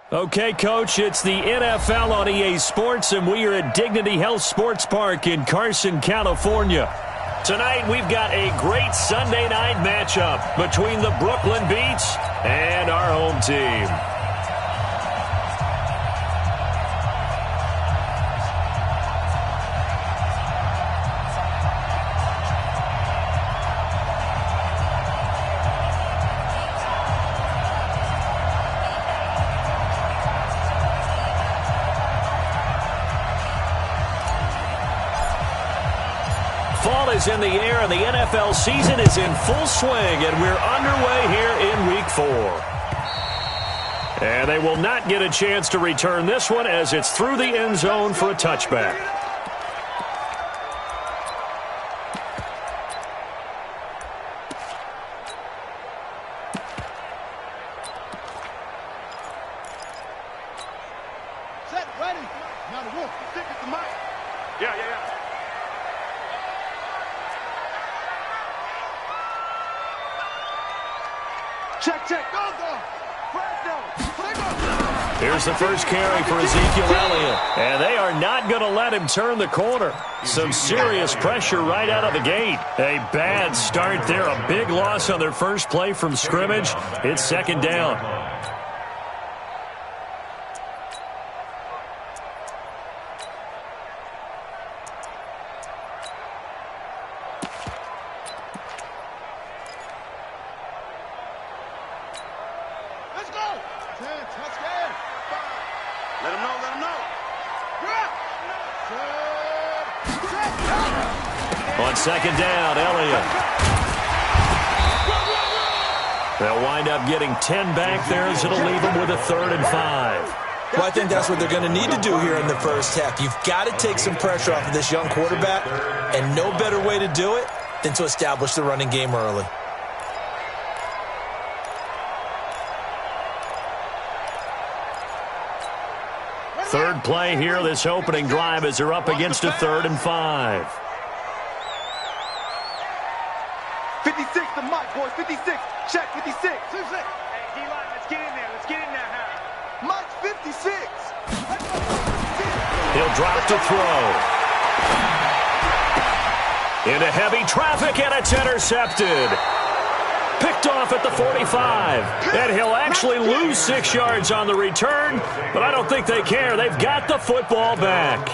Okay, Coach, it's the NFL on EA Sports, and we are at Dignity Health Sports Park in Carson, California. Tonight, we've got a great Sunday night matchup between the Brooklyn Beats and our home team. Fall is in the air, and the NFL season is in full swing, and we're underway here in Week 4. And they will not get a chance to return this one as it's through the end zone for a touchback. Set, ready. Now the wolf, stick at the mic. Yeah. Check, go. Here's the first carry for Ezekiel Elliott, and they are not going to let him turn the corner. Some serious pressure right out of the gate. A bad start there, a big loss on their first play from scrimmage. It's second down. On second down, Elliott. They'll wind up getting 10 back there, as it'll leave them with a 3rd and 5. Well, I think that's what they're going to need to do here in the first half. You've got to take some pressure off of this young quarterback, and no better way to do it than to establish the running game early. Third play here, this opening drive, as they're up against a 3rd and 5. 56, the mic, boys. 56. Check, 56. Hey, D-line, let's get in there. Let's get in there, Harry. Mike, 56. He'll drop to throw. Into heavy traffic, and it's intercepted. Picked off at the 45. And he'll actually lose 6 yards on the return, but I don't think they care. They've got the football back.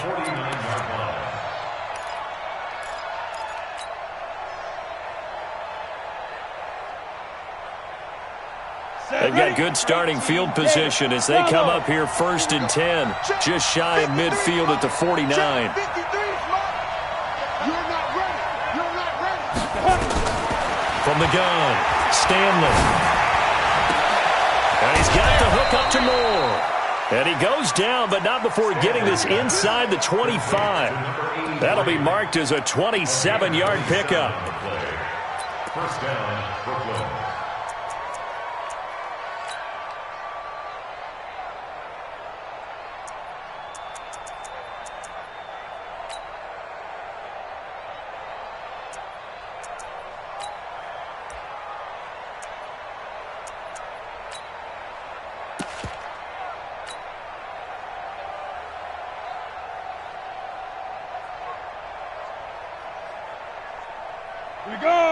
They've got good starting field position as they come up here 1st and 10, just shy of midfield at the 49. From the gun, Stanley. And he's got the hook up to Moore. And he goes down, but not before getting this inside the 25. That'll be marked as a 27-yard pickup. First down, Brooklyn.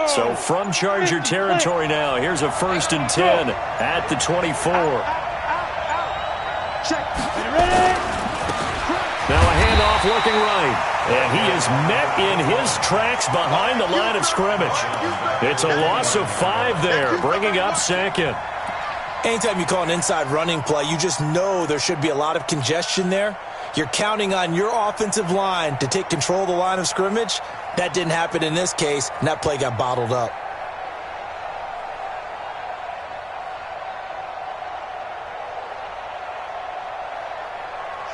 So from Charger territory now, here's a 1st and 10 at the 24. Now a handoff looking right. And he is met in his tracks behind the line of scrimmage. It's a loss of 5 there, bringing up 2nd. Anytime you call an inside running play, you just know there should be a lot of congestion there. You're counting on your offensive line to take control of the line of scrimmage. That didn't happen in this case, and that play got bottled up.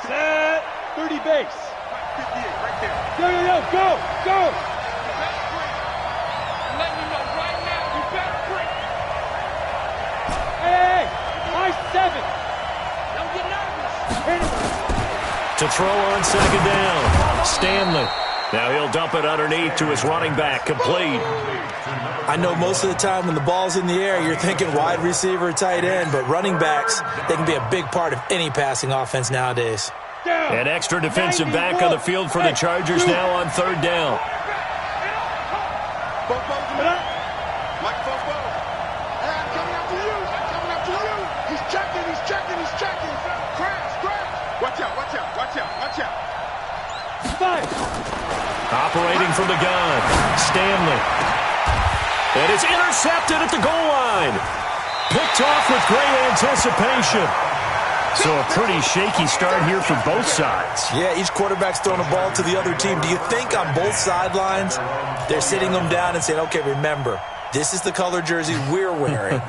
Set. 30 base. 58, right there. Go. I'm letting you know right now, you better break. Hey, high 7. Don't get nervous. To throw on second down, Stanley. Now he'll dump it underneath to his running back, complete. I know most of the time when the ball's in the air, you're thinking wide receiver, tight end, but running backs, they can be a big part of any passing offense nowadays. An extra defensive back on the field for the Chargers now on third down. Operating from the gun, Stanley. And it's intercepted at the goal line. Picked off with great anticipation. So a pretty shaky start here for both sides. Yeah, each quarterback's throwing the ball to the other team. Do you think on both sidelines they're sitting them down and saying, okay, remember, this is the color jersey we're wearing.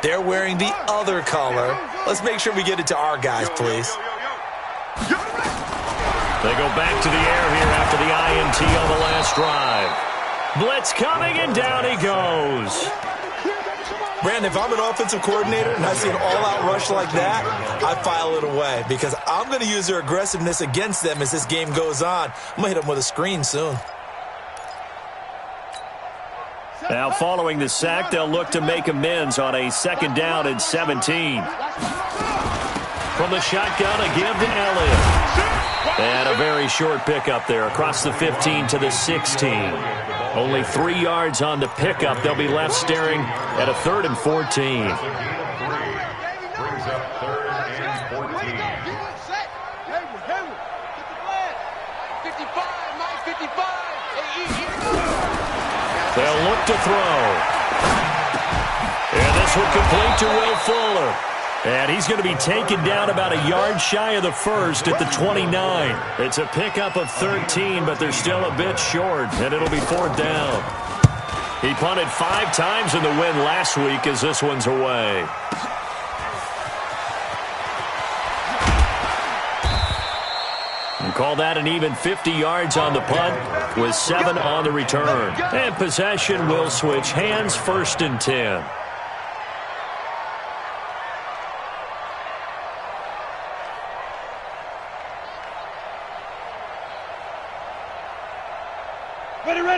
They're wearing the other color. Let's make sure we get it to our guys, please. They go back to the air here after the INT on the last drive. Blitz coming, and down he goes. Brandon, if I'm an offensive coordinator and I see an all-out rush like that, I file it away because I'm going to use their aggressiveness against them as this game goes on. I'm going to hit them with a screen soon. Now following the sack, they'll look to make amends on a 2nd down and 17. From the shotgun, a give to Elliott. And a very short pickup there across the 15 to the 16. Only 3 yards on the pickup. They'll be left staring at a 3rd and 14. Brings up 3rd and 14. They'll look to throw. And this one complete to Will Fuller. And he's going to be taken down about a yard shy of the first at the 29. It's a pickup of 13, but they're still a bit short, and it'll be 4th down. He punted 5 times in the win last week as this one's away. And call that an even 50 yards on the punt with 7 on the return. And possession will switch hands, 1st and 10.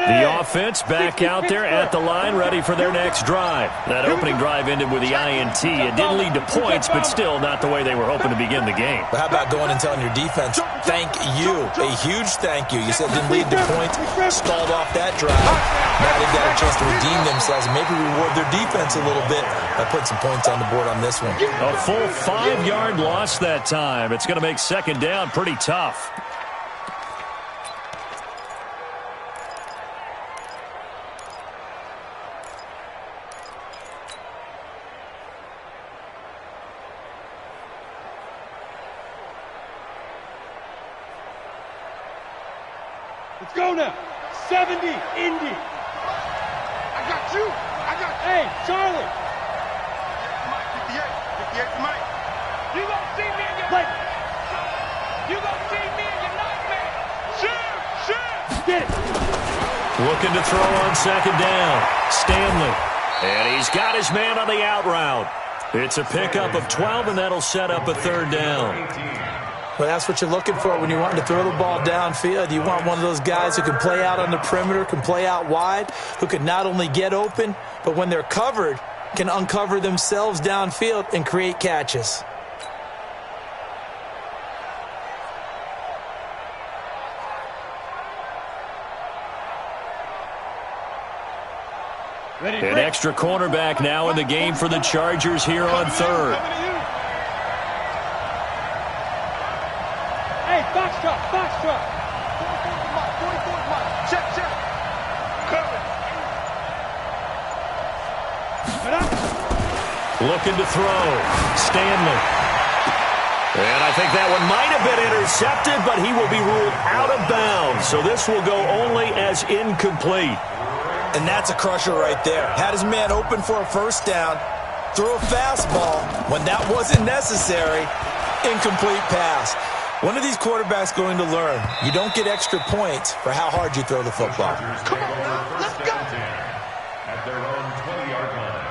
The offense back out there at the line, ready for their next drive. That opening drive ended with the INT. It didn't lead to points, but still not the way they were hoping to begin the game. But how about going and telling your defense, thank you, a huge thank you. You said it didn't lead to points, stalled off that drive. Now they've got a chance to redeem themselves and maybe reward their defense a little bit by putting some points on the board on this one. A full 5-yard loss that time. It's going to make 2nd down pretty tough. Let's go now. 70, Indy. I got you. Hey, Charlie. Mike, 58, Mike. You gonna see me in your You gonna see me in your nightmare. Shoot. Get it. Looking to throw on 2nd down. Stanley. And he's got his man on the out route. It's a pickup of 12, and that'll set up a 3rd down. Well, that's what you're looking for when you're wanting to throw the ball downfield. You want one of those guys who can play out on the perimeter, can play out wide, who can not only get open, but when they're covered, can uncover themselves downfield and create catches. An extra cornerback now in the game for the Chargers here on 3rd. Hey, box truck. 44 Mike. Check. Cover. Looking to throw. Stanley. And I think that one might have been intercepted, but he will be ruled out of bounds. So this will go only as incomplete. And that's a crusher right there. Had his man open for a 1st down, threw a fastball when that wasn't necessary, incomplete pass. One of these quarterbacks going to learn, you don't get extra points for how hard you throw the football. Come on now, let's go. At their own 20-yard line.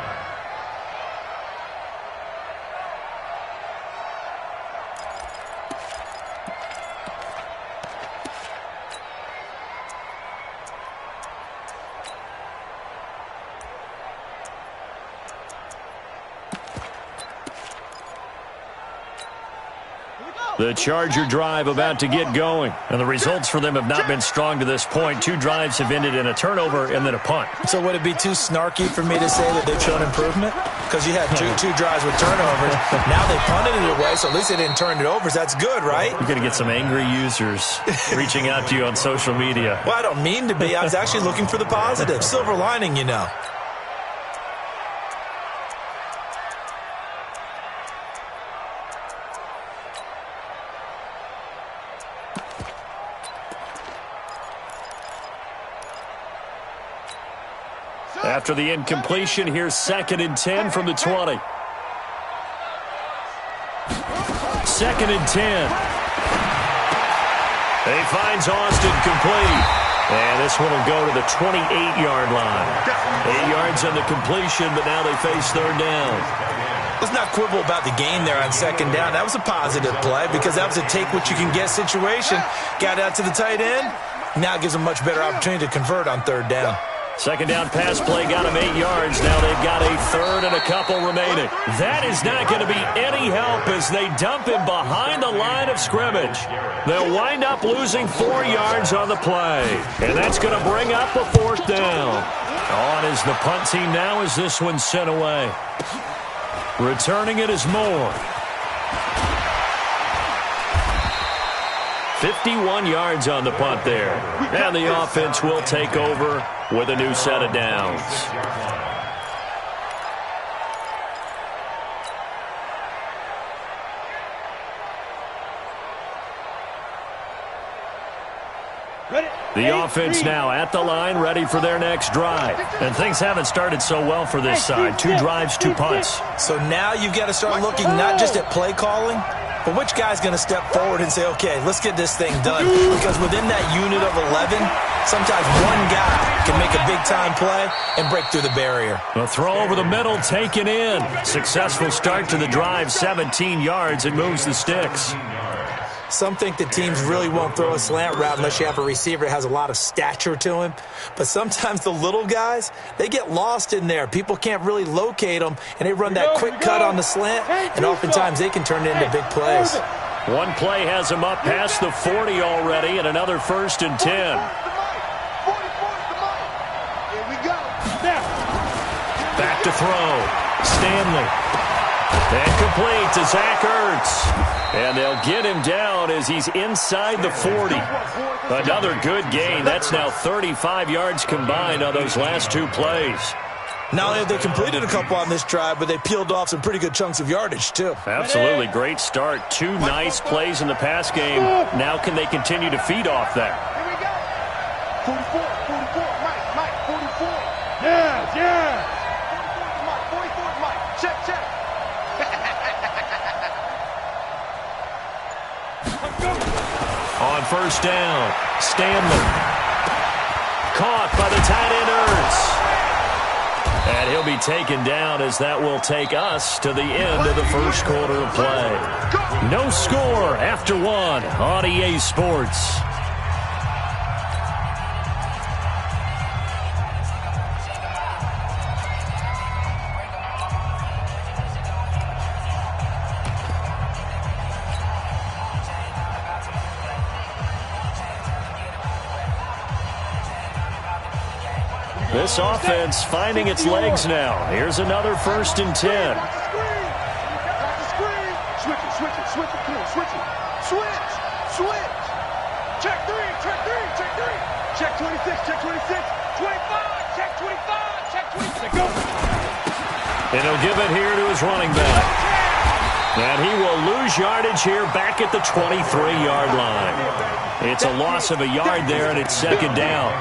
The Charger drive about to get going. And the results for them have not been strong to this point. 2 drives have ended in a turnover and then a punt. So would it be too snarky for me to say that they've shown improvement? Because you had two drives with turnovers. Now they punted it away, so at least they didn't turn it over. So that's good, right? You're going to get some angry users reaching out to you on social media. Well, I don't mean to be. I was actually looking for the positive. Silver lining, you know. After the incompletion, here's 2nd and 10 from the 20. 2nd and 10. He finds Austin complete. And this one will go to the 28-yard line. 8 yards on the completion, but now they face 3rd down. Let's not quibble about the gain there on 2nd down. That was a positive play because that was a take-what-you-can-get situation. Got out to the tight end. Now it gives them a much better opportunity to convert on 3rd down. 2nd down pass play got him 8 yards. Now they've got a 3rd and a couple remaining. That is not going to be any help as they dump him behind the line of scrimmage. They'll wind up losing 4 yards on the play. And that's going to bring up a 4th down. On is the punt team now as this one's sent away. Returning it is Moore. 51 yards on the punt there. And the offense will take over with a new set of downs. The offense now at the line, ready for their next drive. And things haven't started so well for this side. 2 drives, 2 punts. So now you've got to start looking not just at play calling, but which guy's going to step forward and say, okay, let's get this thing done. Because within that unit of 11, sometimes one guy can make a big-time play and break through the barrier. A throw over the middle, taken in. Successful start to the drive, 17 yards, and moves the sticks. Some think that teams really won't throw a slant route unless you have a receiver that has a lot of stature to him. But sometimes the little guys, they get lost in there. People can't really locate them, and they run that quick cut on the slant, and oftentimes they can turn it into big plays. One play has him up past the 40 already, and another 1st and 10. Back to throw. Stanley. And complete to Zach Ertz. And they'll get him down as he's inside the 40. Another good gain. That's now 35 yards combined on those last 2 plays. Not only have they completed a couple on this drive, but they peeled off some pretty good chunks of yardage, too. Absolutely. Great start. 2 nice plays in the pass game. Now can they continue to feed off that? Here we go. 44, Mike, 44. Yeah. 44 Mike. Check. On 1st down, Stanley. Caught by the tight end Ertz. And he'll be taken down as that will take us to the end of the 1st quarter of play. No score after 1 on EA Sports. This offense finding its legs now. Here's another 1st and 10. Switch it. Come on, switch it. Switch. Check 3. Check 26. Check 25. Check 26. Go. And he'll give it here to his running back. And he will lose yardage here back at the 23-yard line. It's a loss of a yard there, and it's 2nd down.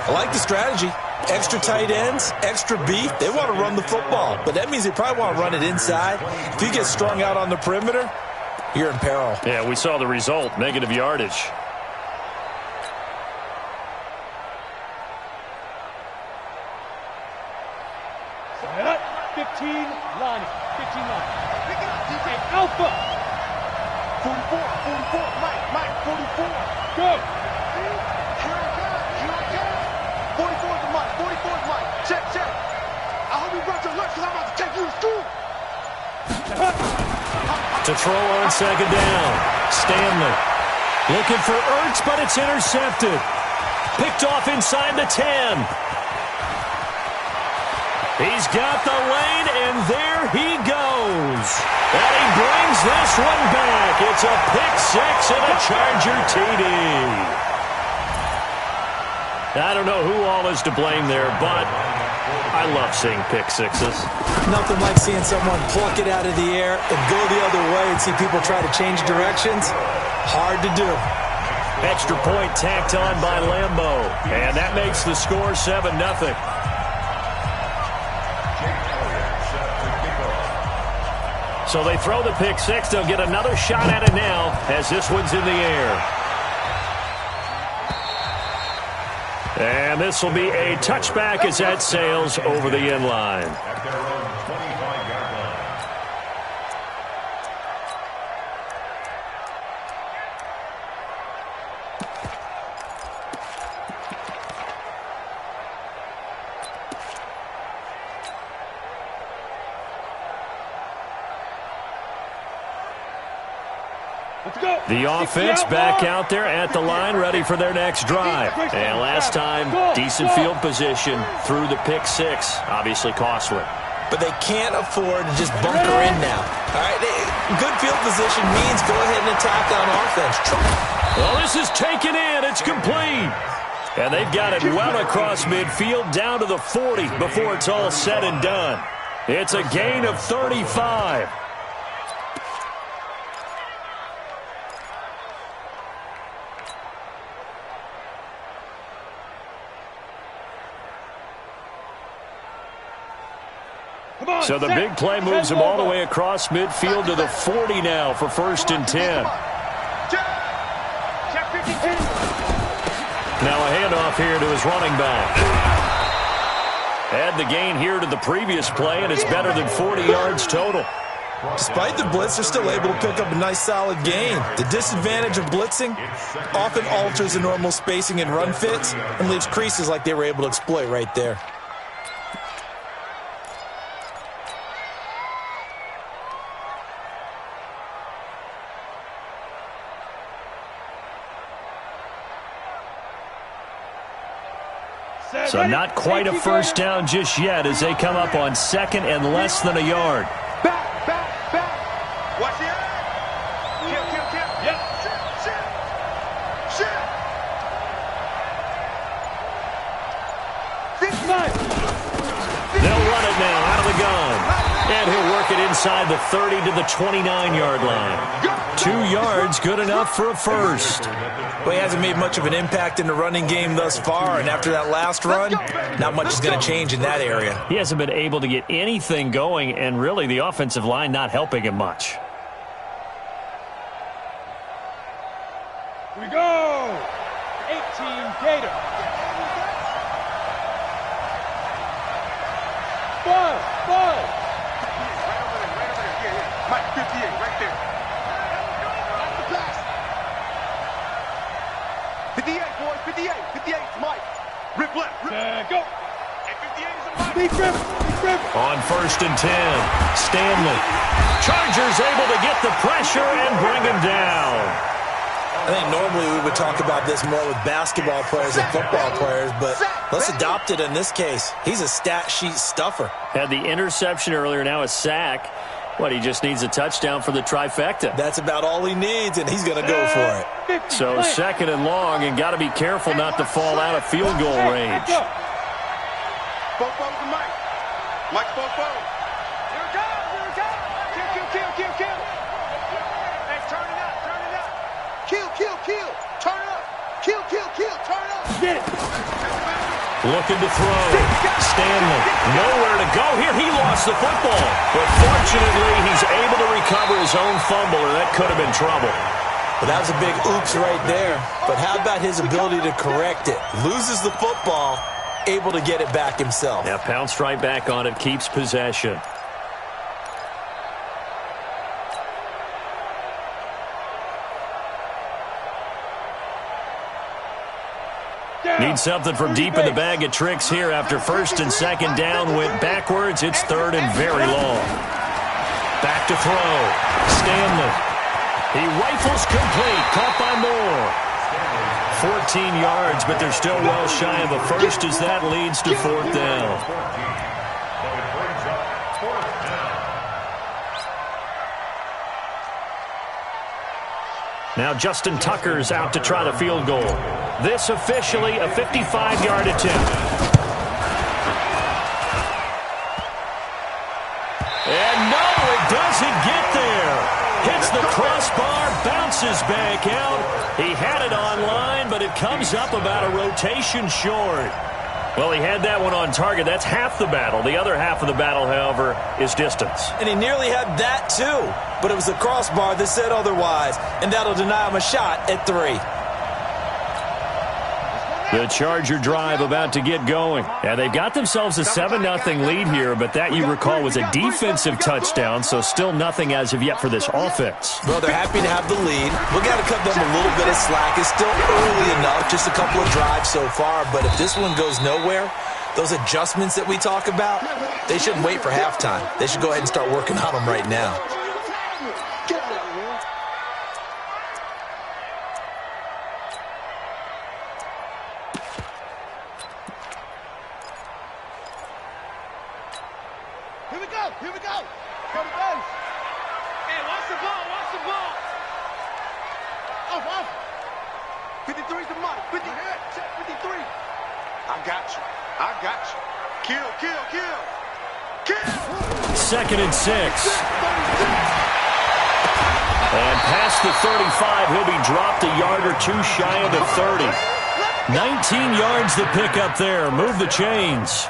I like the strategy. Extra tight ends, extra beef. They want to run the football, but that means they probably want to run it inside. If you get strung out on the perimeter, you're in peril. Yeah, we saw the result, negative yardage. Set up. 15 line. 15 line. DJ Alpha. 44, Mike, 44. Go. Here I come. 44 is Mike. Check. I hope you brought your lunch because I'm about to take you to school. To throw on second down. Stanley looking for Ertz, but it's intercepted. Picked off inside the 10. He's got the lane, and there he goes. And he brings this one back. It's a pick six and a Charger TD. I don't know who all is to blame there, but I love seeing pick sixes. Nothing like seeing someone pluck it out of the air and go the other way and see people try to change directions. Hard to do. Extra point tacked on by Lambeau. And that makes the score 7-0. So they throw the pick six. They'll get another shot at it now as this one's in the air. And this will be a touchback as that sails over the end line. At their own 25-yard line. Let's go. The offense back out there at the line, ready for their next drive. And last time, decent field position through the pick six. Obviously costly. But they can't afford to just bunker in now. All right, good field position means go ahead and attack on offense. Well, this is taken in. It's complete. And they've got it well across midfield down to the 40 before it's all said and done. It's a gain of 35. So the big play moves him all the way across midfield to the 40 now for 1st and 10. Now a handoff here to his running back. Add the gain here to the previous play, and it's better than 40 yards total. Despite the blitz, they're still able to pick up a nice solid gain. The disadvantage of blitzing often alters the normal spacing and run fits and leaves creases like they were able to exploit right there. So not quite a first down just yet as they come up on 2nd and less than a yard. Back. Watch it. Kill. Yep. Shit. They'll run it now out of the gun. And he'll work it inside the 30 to the 29-yard line. 2 yards, good enough for a first. Well, he hasn't made much of an impact in the running game thus far, and after that last run, not much is going to change in that area. He hasn't been able to get anything going, and really the offensive line not helping him much. Here we go. 18 Gator. 5. Right over there. Yeah. Mike, 58, right there. 58, boys, 58. 58's Mike. Rip left. Go. And 58 is a Mike. Deep grip. On 1st and 10, Stanley. Chargers able to get the pressure and bring him down. I think normally we would talk about this more with basketball players than football players, but let's adopt it in this case. He's a stat sheet stuffer. Had the interception earlier, now a sack. What, he just needs a touchdown for the trifecta. That's about all he needs, and he's going to go for it. So 2nd and long, and got to be careful not to fall out of field goal range. Fofo to Mike. Mike Fofo. Here it comes. Kill. Hey, turn it up. Kill. Turn it up. Kill. Turn it up. Get it. Looking to throw. Stanley, nowhere to go here. He lost the football. But fortunately, he's able to recover his own fumble, or that could have been trouble. But that was a big oops right there. But how about his ability to correct it? Loses the football, able to get it back himself. Yeah, pounced right back on it, keeps possession. Need something from deep in the bag of tricks here after 1st and 2nd down went backwards. It's 3rd and very long. Back to throw. Stanley. He rifles complete. Caught by Moore. 14 yards, but they're still well shy of a first as that leads to fourth down. Now Justin Tucker's out to try the field goal. This officially a 55-yard attempt. And no, it doesn't get there. Hits the crossbar, bounces back out. He had it online, but it comes up about a rotation short. Well, he had that one on target. That's half the battle. The other half of the battle, however, is distance. And he nearly had that, too. But it was the crossbar that said otherwise. And that'll deny him a shot at 3. The Charger drive about to get going. Yeah, they've got themselves a 7-0 lead here, but that, you recall, was a defensive touchdown, so still nothing as of yet for this offense. Well, they're happy to have the lead. We've got to cut them a little bit of slack. It's still early enough, just a couple of drives so far, but if this one goes nowhere, those adjustments that we talk about, they shouldn't wait for halftime. They should go ahead and start working on them right now. Here we go. Go to base. Hey, watch the ball. Watch the ball. Off. 53's the mark. 50. Check 53. I got you. Kill. 2nd and 6. And past the 35, he'll be dropped a yard or two shy of the 30. 19 yards the pick up there. Move the chains.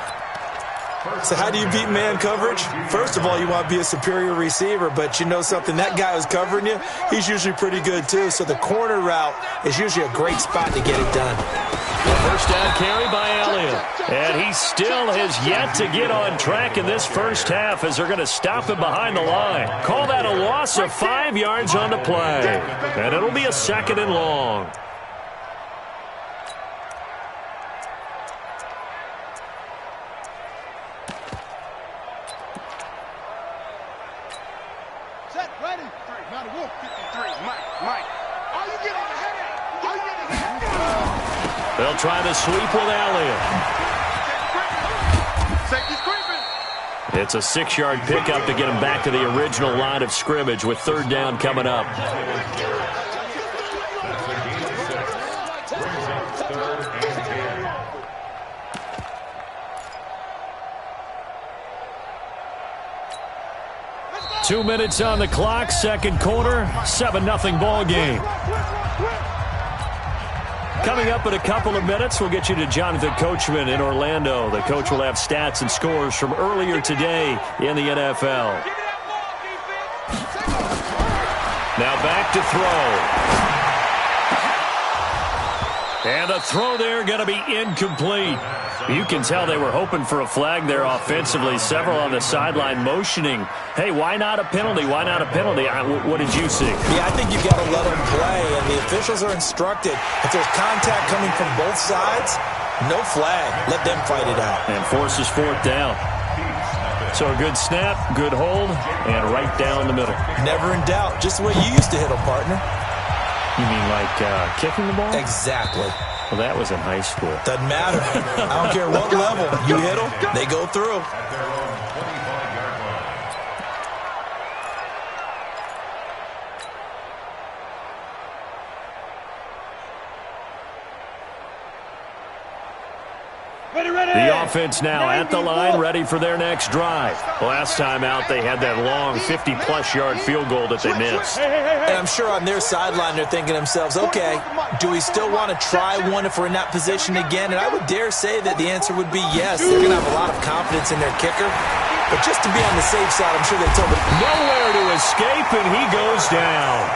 So how do you beat man coverage? First of all, you want to be a superior receiver, but you know something, that guy who's covering you, he's usually pretty good too. So the corner route is usually a great spot to get it done. First down carry by Elliott. And he still has yet to get on track in this first half as they're going to stop him behind the line. Call that a loss of 5 yards on the play. And it'll be a 2nd and long. They'll try to sweep with Elliott. It's a 6-yard pickup to get him back to the original line of scrimmage with 3rd down coming up. Two minutes on the clock, second quarter, 7-0 ball game. Coming up in a couple of minutes, we'll get you to Jonathan Coachman in Orlando. The coach will have stats and scores from earlier today in the NFL. Now back to throw. And a throw there going to be incomplete. You can tell they were hoping for a flag there offensively. Several on the sideline motioning, hey, why not a penalty? Why not a penalty? What did you see? Yeah, I think you've got to let them play, and the officials are instructed. If there's contact coming from both sides, no flag. Let them fight it out. And forces 4th down. So a good snap, good hold, and right down the middle. Never in doubt. Just the way you used to hit them, partner. You mean like kicking the ball? Exactly. Well, that was in high school. Doesn't matter. I don't care what level. You hit them, they go through. The offense now at the line, ready for their next drive. Last time out, they had that long 50-plus yard field goal that they missed. And I'm sure on their sideline they're thinking to themselves, okay, do we still want to try one if we're in that position again? And I would dare say that the answer would be yes. They're going to have a lot of confidence in their kicker. But just to be on the safe side, I'm sure they told him. Nowhere to escape, and he goes down.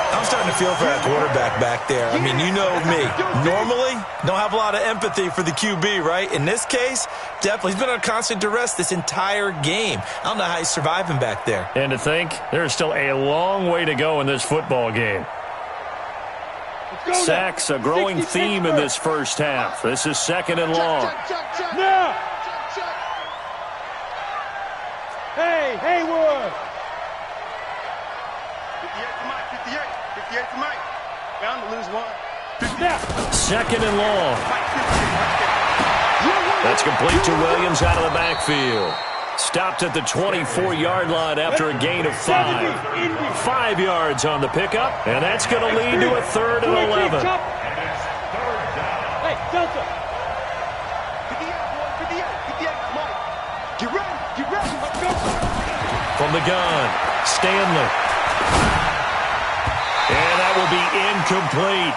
I'm starting to feel for that quarterback back there. I mean, you know me. Normally, don't have a lot of empathy for the QB, right? In this case, definitely. He's been on constant duress this entire game. I don't know how he's surviving back there. And to think, there's still a long way to go in this football game. Sacks, a growing theme in this first half. This is 2nd and long. Now! Hey, Haywood! get it to Mike. Bound to lose one. Second and long. That's complete to Williams out of the backfield. Stopped at the 24-yard line after a gain of 5. 5 yards on the pickup, and that's going to lead to a 3rd and 11. Hey, Delta. 58, Mike. Get ready, let's go. From the gun, Stanley. And that will be incomplete.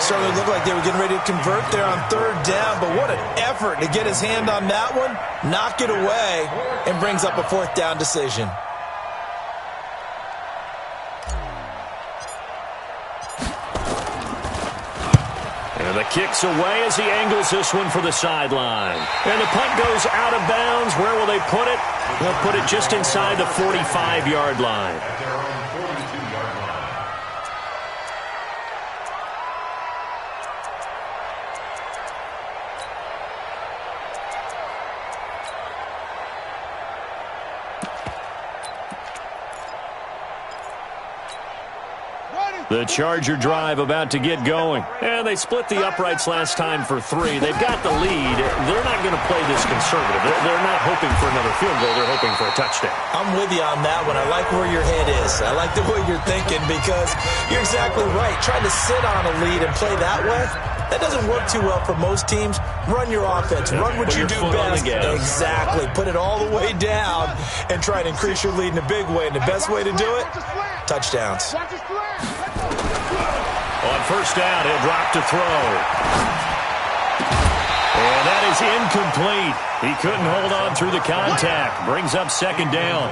Certainly looked like they were getting ready to convert there on 3rd down, but what an effort to get his hand on that one, knock it away, and brings up a 4th down decision. And the kick's away as he angles this one for the sideline. And the punt goes out of bounds. Where will they put it? They'll put it just inside the 45-yard line. The Charger drive about to get going. And they split the uprights last time for 3. They've got the lead. They're not going to play this conservative. They're not hoping for another field goal. They're hoping for a touchdown. I'm with you on that one. I like where your head is. I like the way you're thinking because you're exactly right. Trying to sit on a lead and play that way, that doesn't work too well for most teams. Run your offense. Run what you do best. Exactly. Put it all the way down and try and increase your lead in a big way. And the best way to do it, touchdowns. On 1st down, he'll drop to throw. And that is incomplete. He couldn't hold on through the contact. Brings up 2nd down.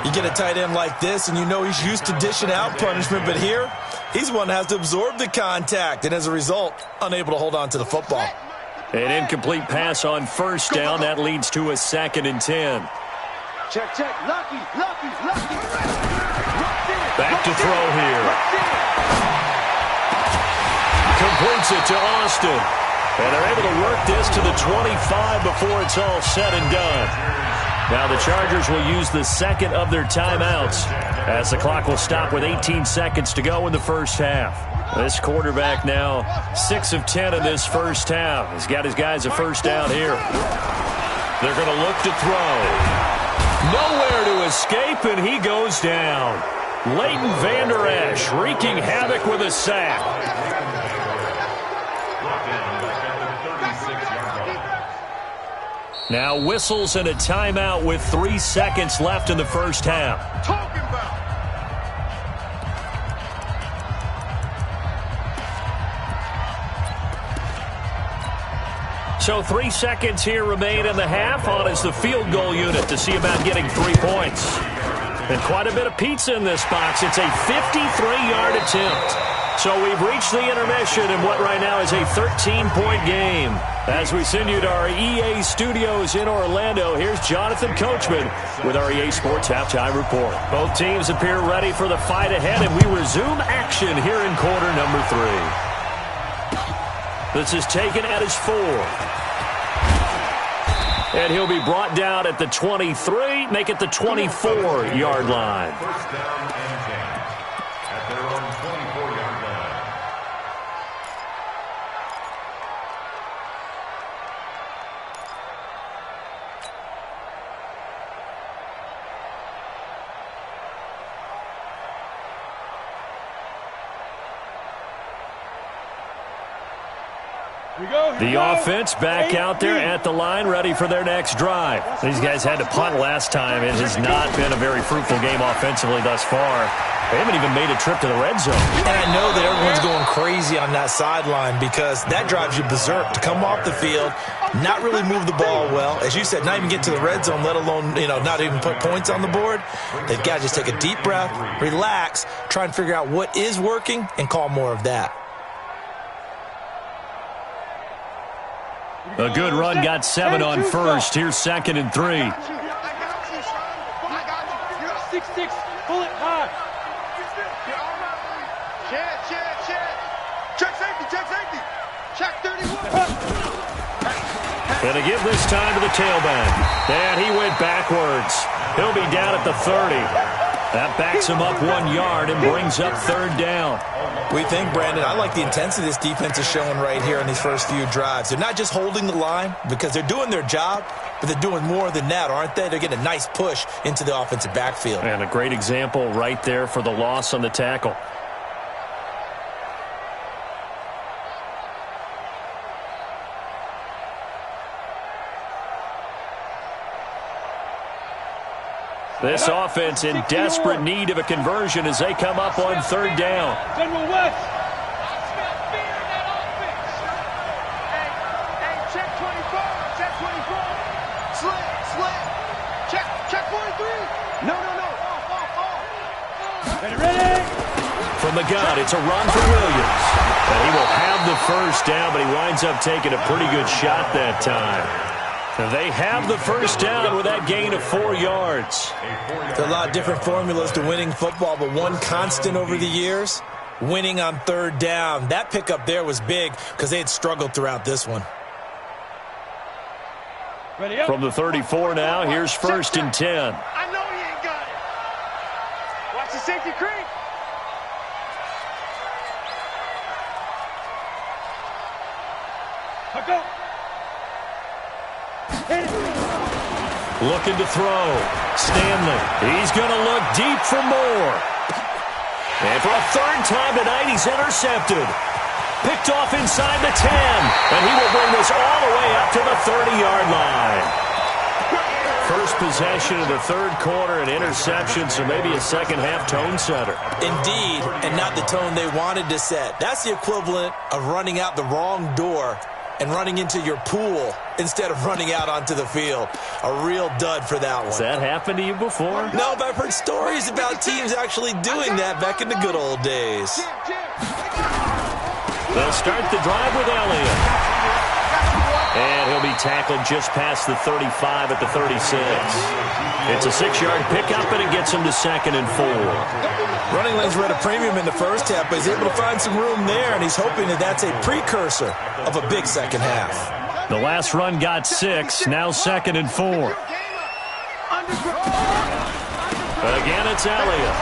You get a tight end like this, and you know he's used to dishing out punishment, but here, he's the one that has to absorb the contact, and as a result, unable to hold on to the football. An incomplete pass on 1st down. That leads to a 2nd and 10. Check. Lucky. Back to throw here. Completes it to Austin. And they're able to work this to the 25 before it's all said and done. Now the Chargers will use the 2nd of their timeouts as the clock will stop with 18 seconds to go in the first half. This quarterback now 6 of 10 in this first half. He's got his guys a 1st down here. They're going to look to throw. Nowhere to escape, and he goes down. Leighton Vander Esch wreaking havoc with a sack. Now whistles and a timeout with 3 seconds left in the first half. So 3 seconds here remain in the half. On is the field goal unit to see about getting 3 points. And quite a bit of pizza in this box. It's a 53-yard attempt. So we've reached the intermission in what right now is a 13-point game. As we send you to our EA studios in Orlando, here's Jonathan Coachman with our EA Sports Halftime Report. Both teams appear ready for the fight ahead, and we resume action here in quarter number 3. This is taken at his 4. And he'll be brought down at the 23, make it the 24-yard line. First down and 10 at their own 24-yard line. The offense back out there at the line, ready for their next drive. These guys had to punt last time. It has not been a very fruitful game offensively thus far. They haven't even made a trip to the red zone. And I know that everyone's going crazy on that sideline because that drives you berserk to come off the field, not really move the ball well. As you said, not even get to the red zone, let alone, not even put points on the board. They've got to just take a deep breath, relax, try and figure out what is working, and call more of that. A good run, got 7 on first. Here's 2nd and 3. 6-6, pull it high. Check safety. Check 31. Gonna give this time to the tailback. And he went backwards. He'll be down at the 30. That backs him up 1 yard and brings up third down. We think, Brandon, I like the intensity this defense is showing right here in these first few drives. They're not just holding the line because they're doing their job, but they're doing more than that, aren't they? They're getting a nice push into the offensive backfield. And a great example right there for the loss on the tackle. This offense in desperate need of a conversion as they come up on third down. General West. Hey, check 24. Check 24. Slant. Check 43. No. Off. Ready. From the gun, it's a run for Williams. And he will have the first down, but he winds up taking a pretty good shot that time. They have the first down with that gain of 4 yards. There are a lot of different formulas to winning football, but one constant over the years, winning on third down. That pickup there was big because they had struggled throughout this one. From the 34 now, here's first and 10. I know he ain't got it. Watch the safety creep. Go. Looking to throw. Stanley. He's going to look deep for more. And for a third time tonight, he's intercepted. Picked off inside the 10. And he will bring this all the way up to the 30-yard line. First possession of the third quarter, an interception, so maybe a second-half tone setter. Indeed, and not the tone they wanted to set. That's the equivalent of running out the wrong door and running into your pool instead of running out onto the field. A real dud for that one. Has that happened to you before? No, but I've heard stories about teams actually doing that back in the good old days. They'll start the drive with Elliott. And he'll be tackled just past the 35 at the 36. It's a 6-yard pickup, and it gets him to 2nd and 4. Running lanes were at a premium in the first half, but he's able to find some room there, and he's hoping that that's a precursor of a big second half. The last run got 6, now 2nd and 4. Again, it's Elliott.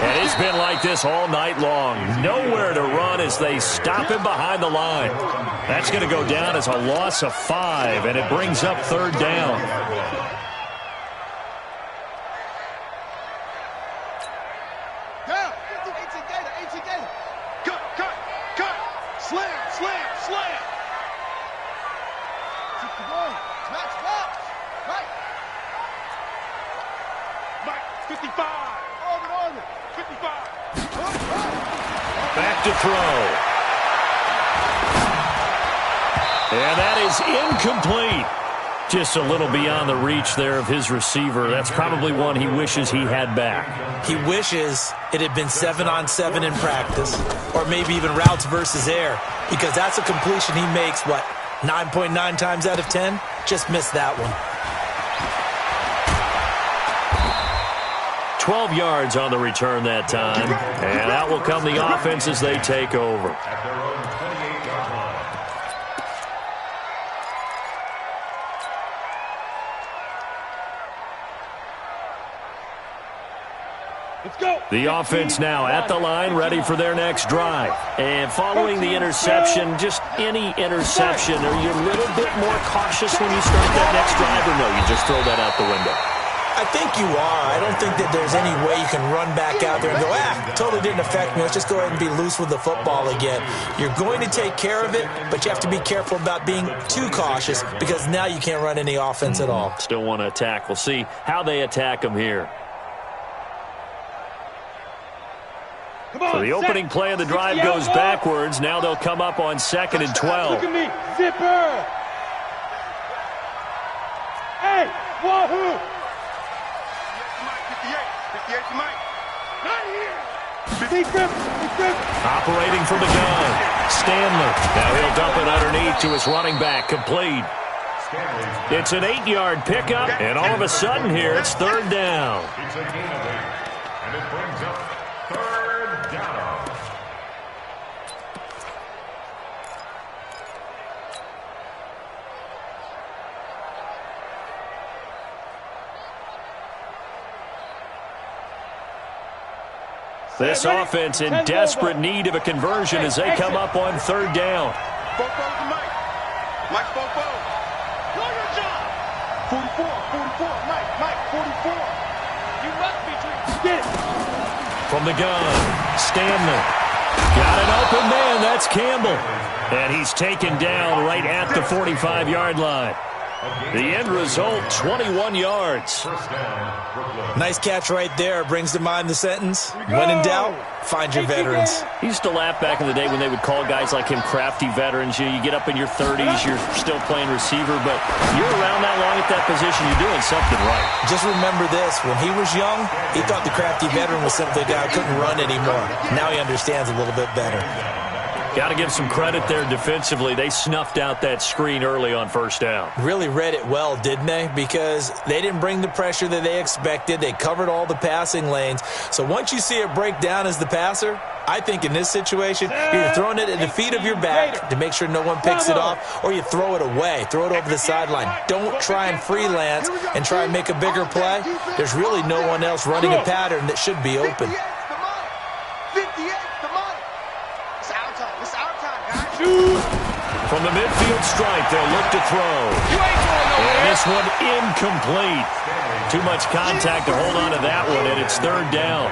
And it's been like this all night long. Nowhere to run as they stop him behind the line. That's going to go down as a loss of 5, and it brings up third down. Cut. Slam. Keep the ball. Match. Right. Mike, 55. On it. 55. Back to throw. And that is incomplete. Just a little beyond the reach there of his receiver. That's probably one he wishes he had back. He wishes it had been 7-on-7 in practice, or maybe even routes versus air, because that's a completion he makes, 9.9 times out of 10? Just missed that one. 12 yards on the return that time. And out will come the offense as they take over. At their own 28-yard line. Let's go. The offense now at the line, ready for their next drive. And following the interception, just any interception, are you a little bit more cautious when you start that next drive, or no, you just throw that out the window? I think you are. I don't think that there's any way you can run back out there and go, totally didn't affect me. Let's just go ahead and be loose with the football again. You're going to take care of it, but you have to be careful about being too cautious because now you can't run any offense at all. Still want to attack. We'll see how they attack them here. So the opening play of the drive goes backwards. Now they'll come up on 2nd and 12. Look at me. Zipper. Hey, wahoo. 58 to Mike. Not here. Big grip. Operating from the gun. Stanley. Now he'll dump it underneath to his running back. Complete. It's an 8-yard pickup, and all of a sudden here, it's third down. It's a gain of 8, and it brings up third down. This offense in desperate need of a conversion as they come up on third down. Both to Mike. Mike, both. Do your job. 44, Mike, 44. You must be treated. Get it. From the gun, Stanley. Got an open man. That's Campbell. And he's taken down right at the 45-yard line. The end result, 21 yards. Nice catch right there. Brings to mind the sentence, when in doubt, find your veterans. He used to laugh back in the day when they would call guys like him crafty veterans. You get up in your 30s, you're still playing receiver, but you're around that long at that position, you're doing something right. Just remember this. When he was young, he thought the crafty veteran was simply a guy who couldn't run anymore. Now he understands a little bit better. Got to give some credit there defensively. They snuffed out that screen early on first down. Really read it well, didn't they? Because they didn't bring the pressure that they expected. They covered all the passing lanes. So once you see it break down as the passer, I think in this situation, you're either throwing it at the feet of your back to make sure no one picks it off, or you throw it away, throw it over the sideline. Don't try and freelance and try and make a bigger play. There's really no one else running a pattern that should be open. 58, the money. It's our time. It's our time, guys. From the midfield stripe, they'll look to throw. And this one incomplete. Too much contact to hold on to that one, and it's third down.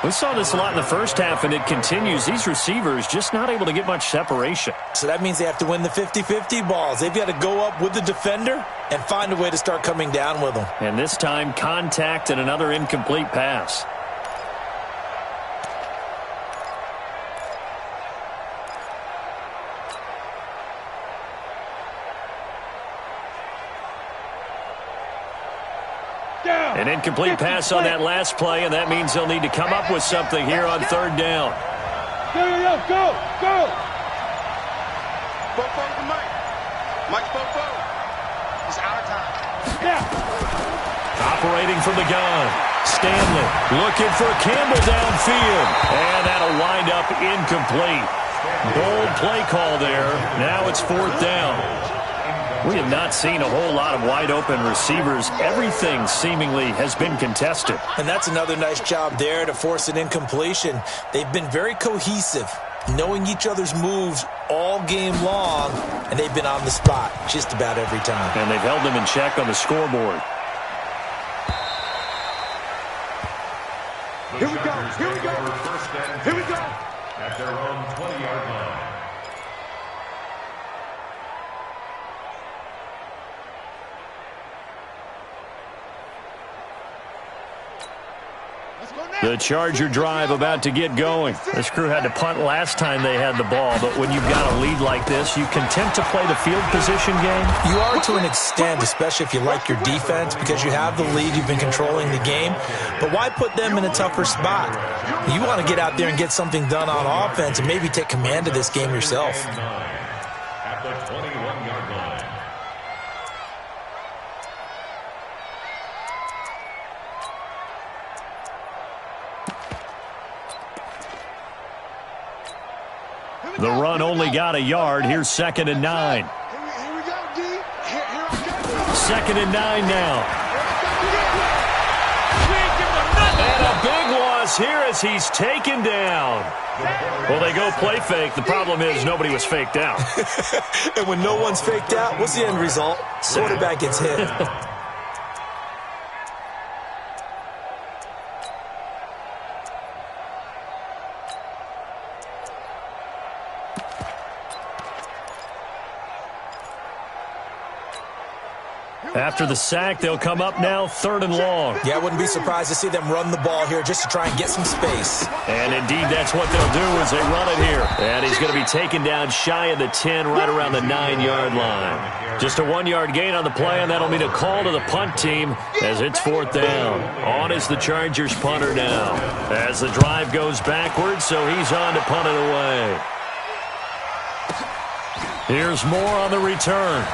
We saw this a lot in the first half, and it continues. These receivers just not able to get much separation. So that means they have to win the 50-50 balls. They've got to go up with the defender and find a way to start coming down with them. And this time, contact and another incomplete pass. An incomplete pass on that last play, and that means they'll need to come up with something here on third down. Go. Both to Mike. Mike's both. It's our time. Operating from the gun. Stanley looking for Campbell downfield. And that'll wind up incomplete. Bold play call there. Now it's fourth down. We have not seen a whole lot of wide-open receivers. Everything seemingly has been contested. And that's another nice job there to force an incompletion. They've been very cohesive, knowing each other's moves all game long, and they've been on the spot just about every time. And they've held them in check on the scoreboard. Here we go. At their own 20-yard line. The Charger drive about to get going. This crew had to punt last time they had the ball, but when you've got a lead like this, you content to play the field position game? You are to an extent, especially if you like your defense, because you have the lead, you've been controlling the game. But why put them in a tougher spot? You want to get out there and get something done on offense and maybe take command of this game yourself. At the 21-yard line. The run only got a yard. Here's 2nd and 9. Here we go, D. Here we go. 2nd and 9 now. And a big loss here as he's taken down. Well, they go play fake. The problem is nobody was faked out. And when no one's faked out, what's the end result? Quarterback gets hit. After the sack, they'll come up now 3rd and long. Yeah, I wouldn't be surprised to see them run the ball here just to try and get some space. And indeed, that's what they'll do as they run it here. And he's going to be taken down shy of the 10, right around the 9-yard line. Just a 1-yard gain on the play, and that'll mean a call to the punt team as it's 4th down. On is the Chargers punter now. As the drive goes backwards, so he's on to punt it away. Here's more on the return.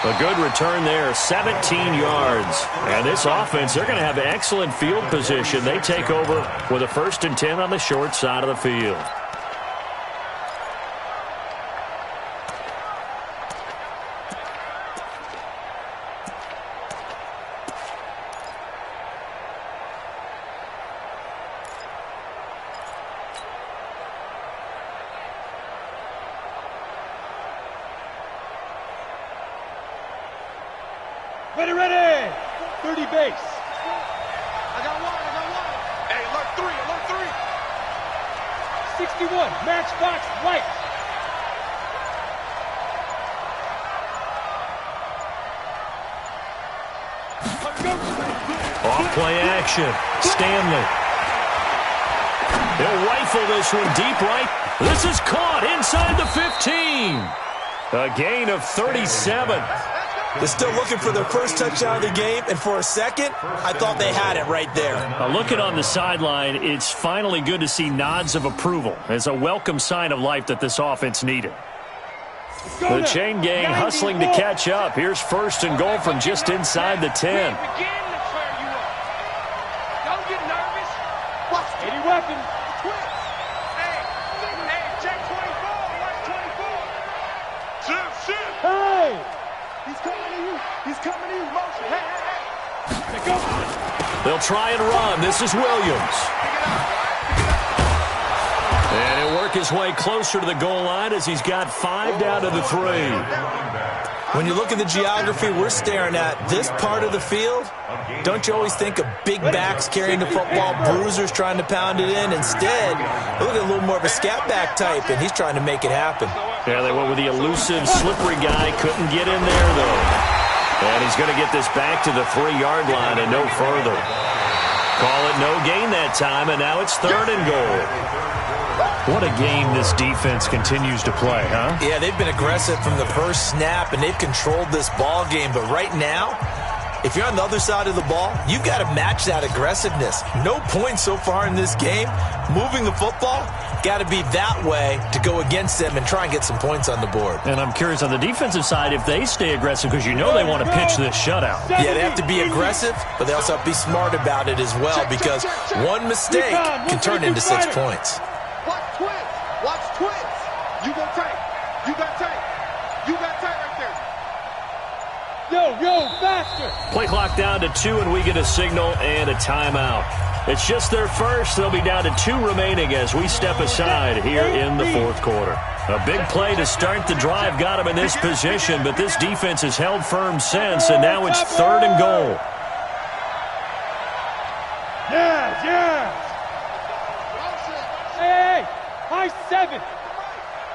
A good return there, 17 yards. And this offense, they're going to have excellent field position. They take over with a 1st and 10 on the short side of the field. Ready, ready. 30 base. I got one. Hey, alert 3. 61, matchbox right. Off play action. Stanley. He'll rifle this one deep right. This is caught inside the 15. A gain of 37. They're still looking for their first touchdown of the game, and for a second, I thought they had it right there. Looking on the sideline, it's finally good to see nods of approval. It's a welcome sign of life that this offense needed. The chain gang hustling to catch up. Here's first and goal from just inside the 10. Don't get nervous. Any weapon. Hey, check 24. Watch 24. Shit. Hey. He's coming to you. Motion. Hey. Go. They'll try and run. This is Williams. And he'll work his way closer to the goal line as he's got 5 down to the 3. When you look at the geography we're staring at, this part of the field, don't you always think of big backs carrying the football, bruisers trying to pound it in? Instead, look at a little more of a scat back type, and he's trying to make it happen. Yeah, they went with the elusive, slippery guy. Couldn't get in there, though. And he's going to get this back to the 3-yard line and no further. Call it no gain that time, and now it's 3rd and goal. What a game this defense continues to play, huh? Yeah, they've been aggressive from the first snap, and they've controlled this ball game. But right now, if you're on the other side of the ball, you've got to match that aggressiveness. No points so far in this game. Moving the football, got to be that way to go against them and try and get some points on the board. And I'm curious on the defensive side if they stay aggressive, because you know they want to pitch this shutout. Yeah, they have to be aggressive, but they also have to be smart about it as well, because one mistake can turn into 6 points. Watch twins. You got tank right there. Yo, faster. Play clock down to 2, and we get a signal and a timeout. It's just their first. They'll be down to 2 remaining as we step aside here in the 4th quarter. A big play to start the drive got him in this position, but this defense has held firm since, and now it's 3rd and goal. Yeah. Hey, high 7.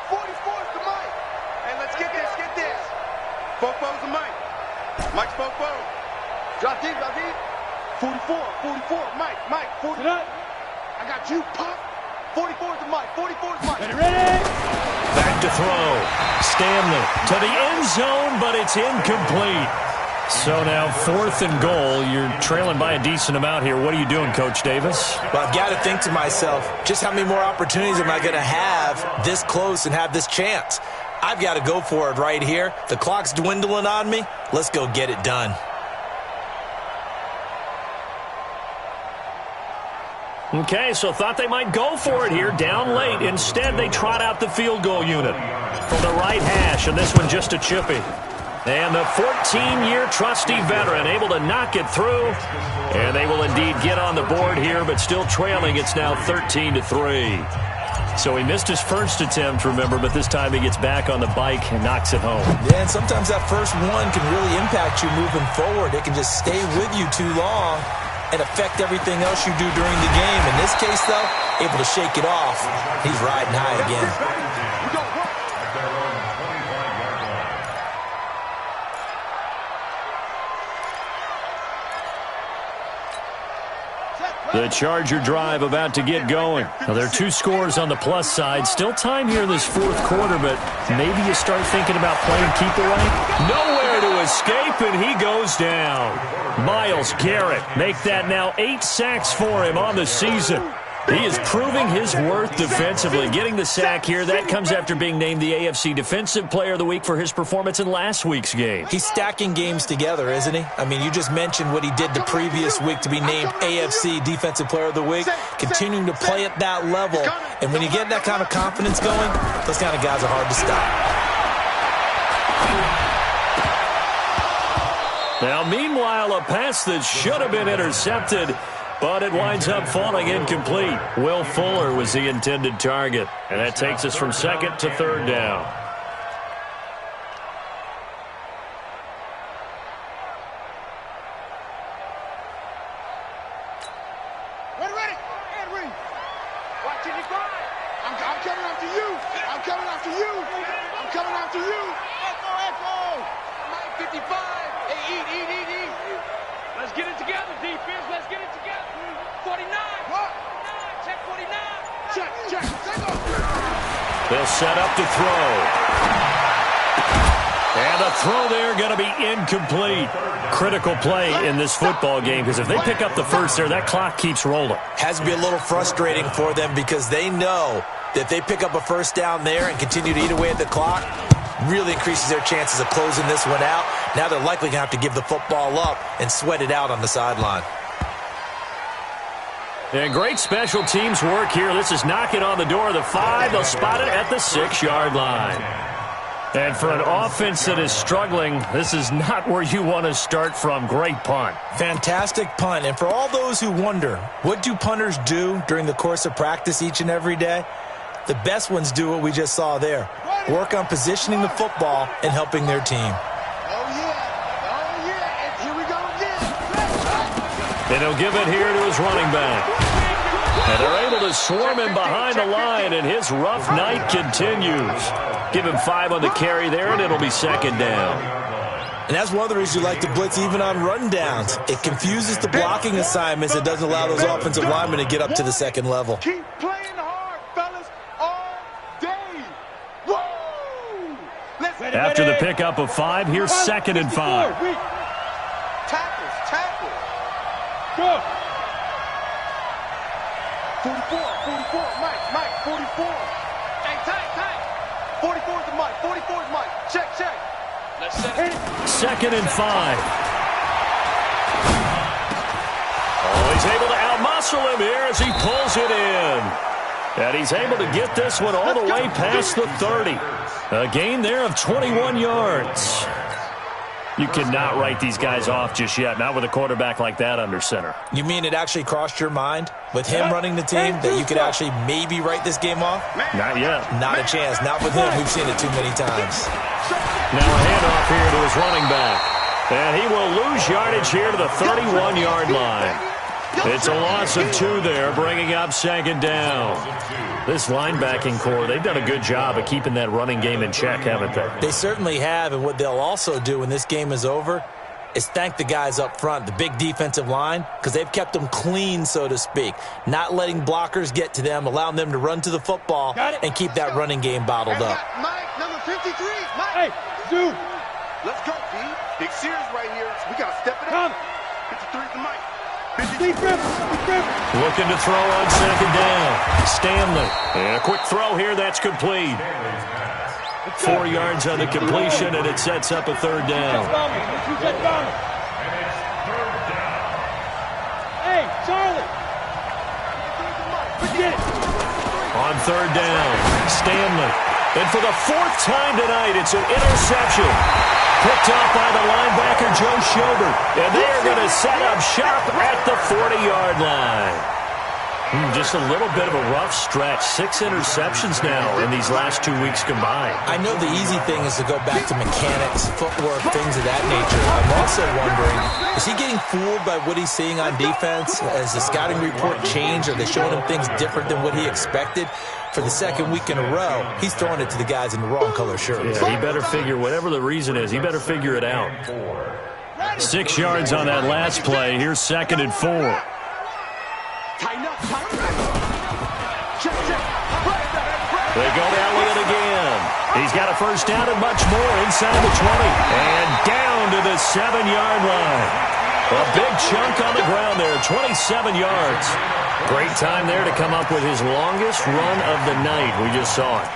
44's the Mike. Hey, let's get this. Fofo's the Mike. Mike's Fofo. Drop deep. 44, Mike, 40. I got you, Pop. 44's the Mike. Ready? Back to throw. Stanley to the end zone, but it's incomplete. So now 4th and goal. You're trailing by a decent amount here. What are you doing, Coach Davis? Well, I've got to think to myself, just how many more opportunities am I going to have this close and have this chance? I've got to go for it right here. The clock's dwindling on me. Let's go get it done. Okay, so thought they might go for it here, down late. Instead, they trot out the field goal unit from the right hash, and this one just a chippy. And the 14-year trusty veteran able to knock it through, and they will indeed get on the board here, but still trailing. It's now 13-3. So he missed his first attempt, remember, but this time he gets back on the bike and knocks it home. Yeah, and sometimes that first one can really impact you moving forward. It can just stay with you too long and affect everything else you do during the game. In this case, though, able to shake it off. He's riding high again. The Charger drive about to get going. Now, there are 2 scores on the plus side. Still time here in this 4th quarter, but maybe you start thinking about playing keep away. Nowhere to escape, and he goes down. Myles Garrett make that now 8 sacks for him on the season. He is proving his worth defensively. Getting the sack here, that comes after being named the AFC Defensive Player of the Week for his performance in last week's game. He's stacking games together, isn't he? I mean, you just mentioned what he did the previous week to be named AFC Defensive Player of the Week, continuing to play at that level. And when you get that kind of confidence going, those kind of guys are hard to stop. Now, meanwhile, a pass that should have been intercepted, but it winds up falling incomplete. Will Fuller was the intended target, and that takes us from 2nd to 3rd down. coming after you. I'm coming after you. I'm coming after you. Echo, echo. Mike 55. Hey, eat. Let's get it together, defense. Let's get it together. 49. What? 49. Check 49. Check. Take off. They'll set up to throw. And a throw there going to be incomplete. Critical play in this football game because if they pick up the first there, that clock keeps rolling. Has to be a little frustrating for them because they know that if they pick up a first down there and continue to eat away at the clock, really increases their chances of closing this one out. Now they're likely going to have to give the football up and sweat it out on the sideline. And great special teams work here. This is knocking on the door of the 5. They'll spot it at the 6-yard line. And for an offense that is struggling, this is not where you want to start from. Great punt. Fantastic punt. And for all those who wonder, what do punters do during the course of practice each and every day? The best ones do what we just saw there. Work on positioning the football and helping their team. Oh, yeah. And here we go again. And he'll give it here to his running back. And they're able to swarm him behind the line, and his rough night continues. Give him 5 on the carry there, and it'll be second down. And that's one of the reasons you like to blitz even on run downs. It confuses the blocking assignments. It doesn't allow those offensive linemen to get up to the second level. Keep playing hard, fellas, all day. Woo! After the pickup of 5, here's second and 5. Tackles. Go. 44, Mike, 44. Hey, tight. 44 is the Mike, 44 is Mike. Check. Let's set it. Second and 5. Oh, he's able to outmuscle him here as he pulls it in. And he's able to get this one all the way past the 30. A gain there of 21 yards. You cannot write these guys off just yet, not with a quarterback like that under center. You mean it actually crossed your mind with him running the team that you could actually maybe write this game off? Not yet. Not a chance. Not with him. We've seen it too many times. Now a handoff here to his running back. And he will lose yardage here to the 31-yard line. It's a loss of 2 there, bringing up second down. This linebacking core, they've done a good job of keeping that running game in check, haven't they? They certainly have, and what they'll also do when this game is over is thank the guys up front, the big defensive line, because they've kept them clean, so to speak, not letting blockers get to them, allowing them to run to the football and keep that running game bottled up. Mike, number 53, Mike. Hey, dude. Let's go, B. Big Sears right here. We got to step it up. 53 to Mike. Looking to throw on second down. Stanley. And a quick throw here. That's complete. 4 yards on the completion, and it sets up a third down. Hey, Charlie. On third down, Stanley. And for the 4th time tonight, it's an interception. Picked off by the linebacker, Joe Schobert. And they are going to set up shop at the 40-yard line. Just a little bit of a rough stretch. 6 interceptions now in these last 2 weeks combined. I know the easy thing is to go back to mechanics, footwork, things of that nature. I'm also wondering, is he getting fooled by what he's seeing on defense? Has the scouting report changed? Are they showing him things different than what he expected? For the second week in a row, he's throwing it to the guys in the wrong color shirts. Yeah, he better figure, whatever the reason is, he better figure it out. 6 yards on that last play. Here's second and 4. They go down with it again. He's got a first down and much more inside the 20. And down to the 7-yard line. A big chunk on the ground there, 27 yards. Great time there to come up with his longest run of the night. We just saw it.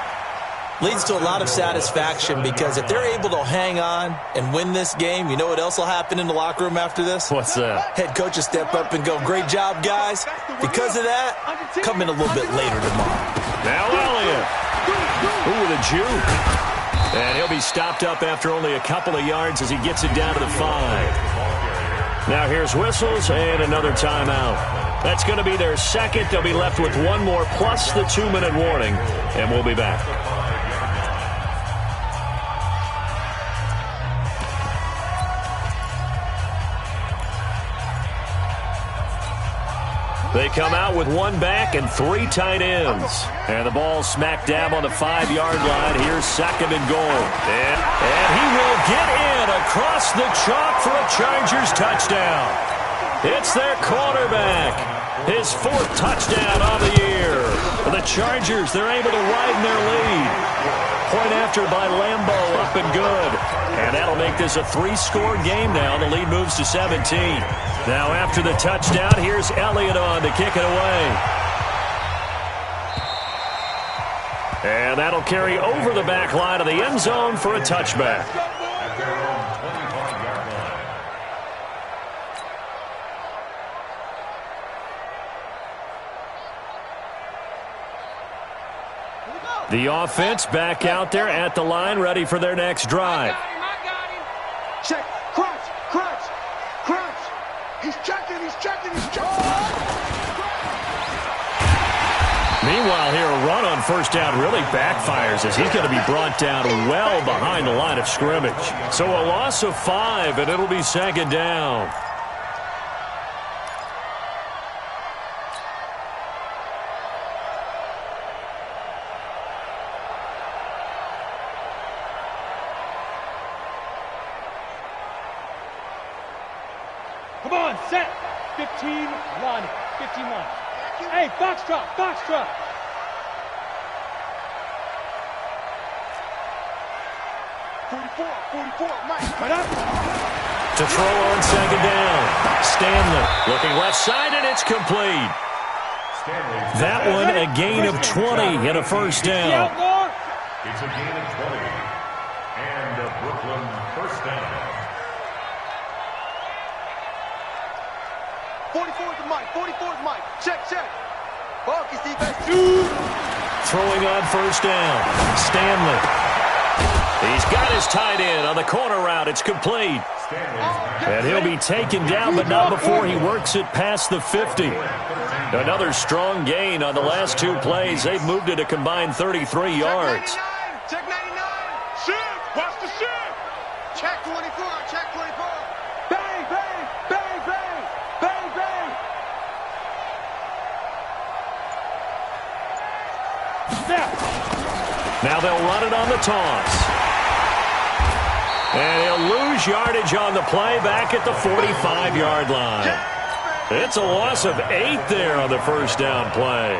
Leads to a lot of satisfaction because if they're able to hang on and win this game, you know what else will happen in the locker room after this? What's that? Head coach will step up and go, great job, guys. Because of that, come in a little bit later tomorrow. Now Elliott. Ooh, with a juke. And he'll be stopped up after only a couple of yards as he gets it down to the 5. Now here's whistles and another timeout. That's going to be their second. They'll be left with one more plus the 2-minute warning, and we'll be back. They come out with one back and 3 tight ends. And the ball smack dab on the 5-yard line. Here's 2nd and goal. And he will get in across the chalk for a Chargers touchdown. It's their quarterback. His 4th touchdown of the year. For the Chargers, they're able to widen their lead. Point after by Lambeau, up and good. And that'll make this a 3-score game now. The lead moves to 17. Now after the touchdown, here's Elliott on to kick it away. And that'll carry over the back line of the end zone for a touchback. At their own 25-yard line. The offense back out there at the line, ready for their next drive. I got him. Check. Crunch. Crunch. Crunch. He's checking. He's checking. He's checking. Meanwhile, here a run on first down really backfires as he's going to be brought down well behind the line of scrimmage. So a loss of 5, and it'll be 2nd down. Come on, set. 15, line. 15, line. Hey, box drop, box drop. Forty-four, Mike. Right up. To throw on 2nd down. Stanley looking left side, and it's complete. That one a gain of 20 and a first down. It's a gain of 20. And a Brooklyn first down. 44 to Mike. 44 to Mike. Check. Hawkins defense. Throwing on first down. Stanley. He's got his tight end on the corner route. It's complete. And he'll be taken down, but not before he works it past the 50. Another strong gain on the last 2 plays. They've moved it a combined 33 yards. Check 99. Shoot. Watch the shoot. Check 24. Check 24. Bang, bang, bang, bang, bang, bang. Now they'll run it on the toss. And he'll lose yardage on the play back at the 45-yard line. It's a loss of 8 there on the first down play.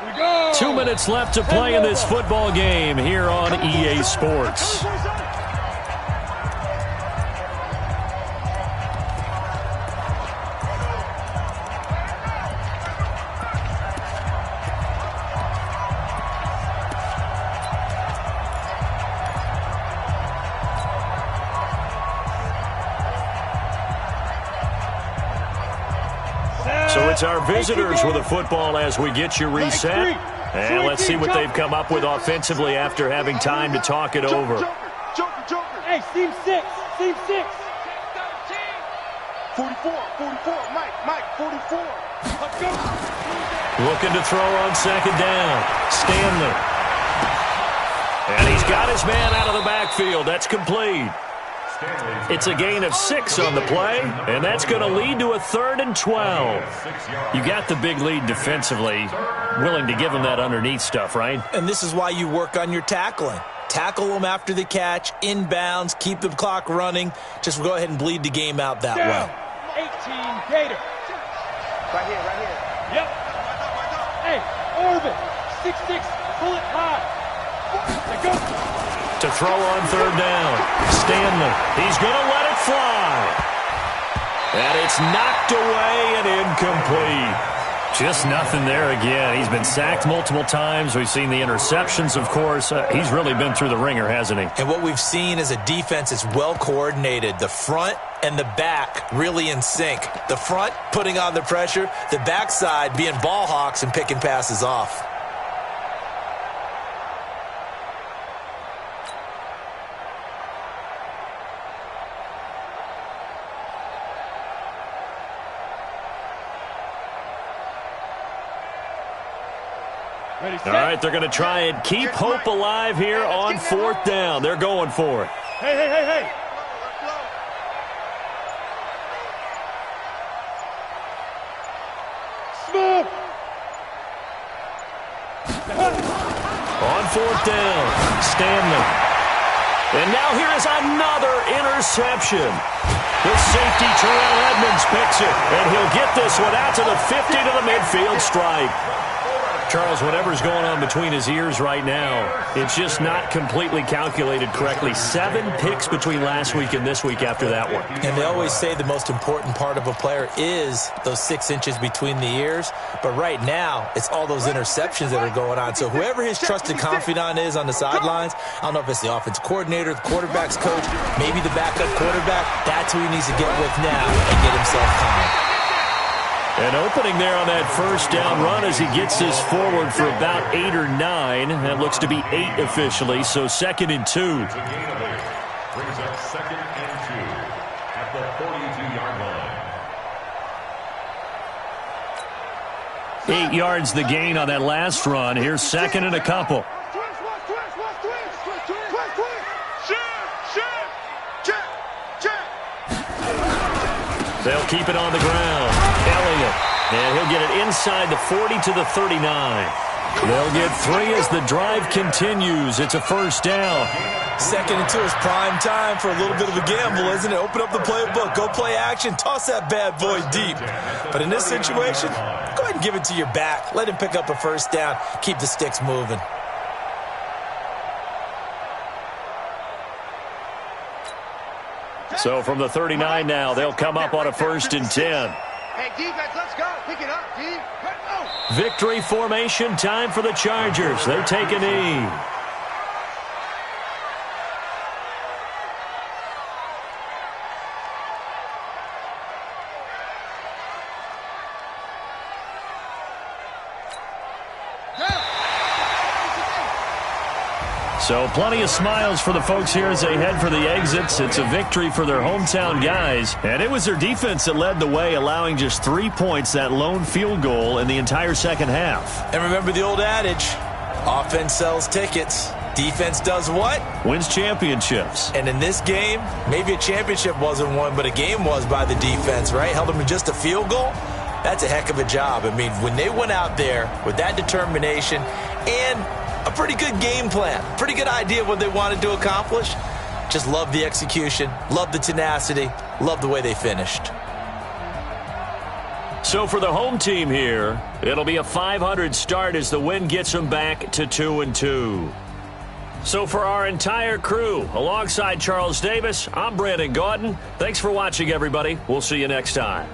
Here we go. 2 minutes left to play in this football game here on EA Sports. So it's our visitors with the football as we get you reset. And let's see what they've come up with offensively after having time to talk it over. Joker. Hey, seam 6. Seam 6. 44, Mike, 44. Let's go. Looking to throw on 2nd down. Stanley. And he's got his man out of the backfield. That's complete. It's a gain of 6 on the play, and that's going to lead to a 3rd and 12. You got the big lead defensively, willing to give them that underneath stuff, right? And this is why you work on your tackling. Tackle them after the catch, inbounds, keep the clock running. Just go ahead and bleed the game out that way. 18, Gator. Right here. Yep. Hey, Orvin, 6'6", pull it high. Let go. To throw on 3rd down. Stanley. He's going to let it fly. And it's knocked away and incomplete. Just nothing there again. He's been sacked multiple times. We've seen the interceptions, of course. He's really been through the ringer, hasn't he? And what we've seen is a defense that's well coordinated. The front and the back really in sync. The front putting on the pressure. The backside being ball hawks and picking passes off. All right, they're going to try and keep hope alive here on 4th down. They're going for it. Hey. On fourth down, Stanley. And now here is another interception. The safety, Terrell Edmonds, picks it, and he'll get this one out to the 50 to the midfield stripe. Charles, whatever's going on between his ears right now, it's just not completely calculated correctly. 7 picks between last week and this week after that one. And they always say the most important part of a player is those 6 inches between the ears. But right now, it's all those interceptions that are going on. So whoever his trusted confidant is on the sidelines, I don't know if it's the offensive coordinator, the quarterback's coach, maybe the backup quarterback, that's who he needs to get with now and get himself calm. An opening there on that first down run as he gets this forward for about 8 or 9. That looks to be 8 officially, so 2nd and 2. Brings up 2nd and 2 at the 42-yard line. 8 yards the gain on that last run. Here's 2nd and a couple. They'll keep it on the ground. Elliott. And he'll get it inside the 40 to the 39. They'll get 3 as the drive continues. It's a first down. 2nd and 2 is prime time for a little bit of a gamble, isn't it? Open up the playbook. Go play action. Toss that bad boy deep. But in this situation, go ahead and give it to your back. Let him pick up a first down. Keep the sticks moving. So from the 39 now, they'll come up on a 1st and 10. Hey, defense, let's go. Pick it up, D. Go. Victory formation time for the Chargers. They take a knee. So plenty of smiles for the folks here as they head for the exits. It's a victory for their hometown guys. And it was their defense that led the way, allowing just 3 points, that lone field goal in the entire second half. And remember the old adage, offense sells tickets. Defense does what? Wins championships. And in this game, maybe a championship wasn't won, but a game was by the defense, right? Held them to just a field goal. That's a heck of a job. I mean, when they went out there with that determination and a pretty good game plan, pretty good idea of what they wanted to accomplish. Just love the execution, love the tenacity, love the way they finished. So for the home team here, it'll be a 500 start as the win gets them back to 2-2. So for our entire crew, alongside Charles Davis, I'm Brandon Gaudin. Thanks for watching, everybody. We'll see you next time.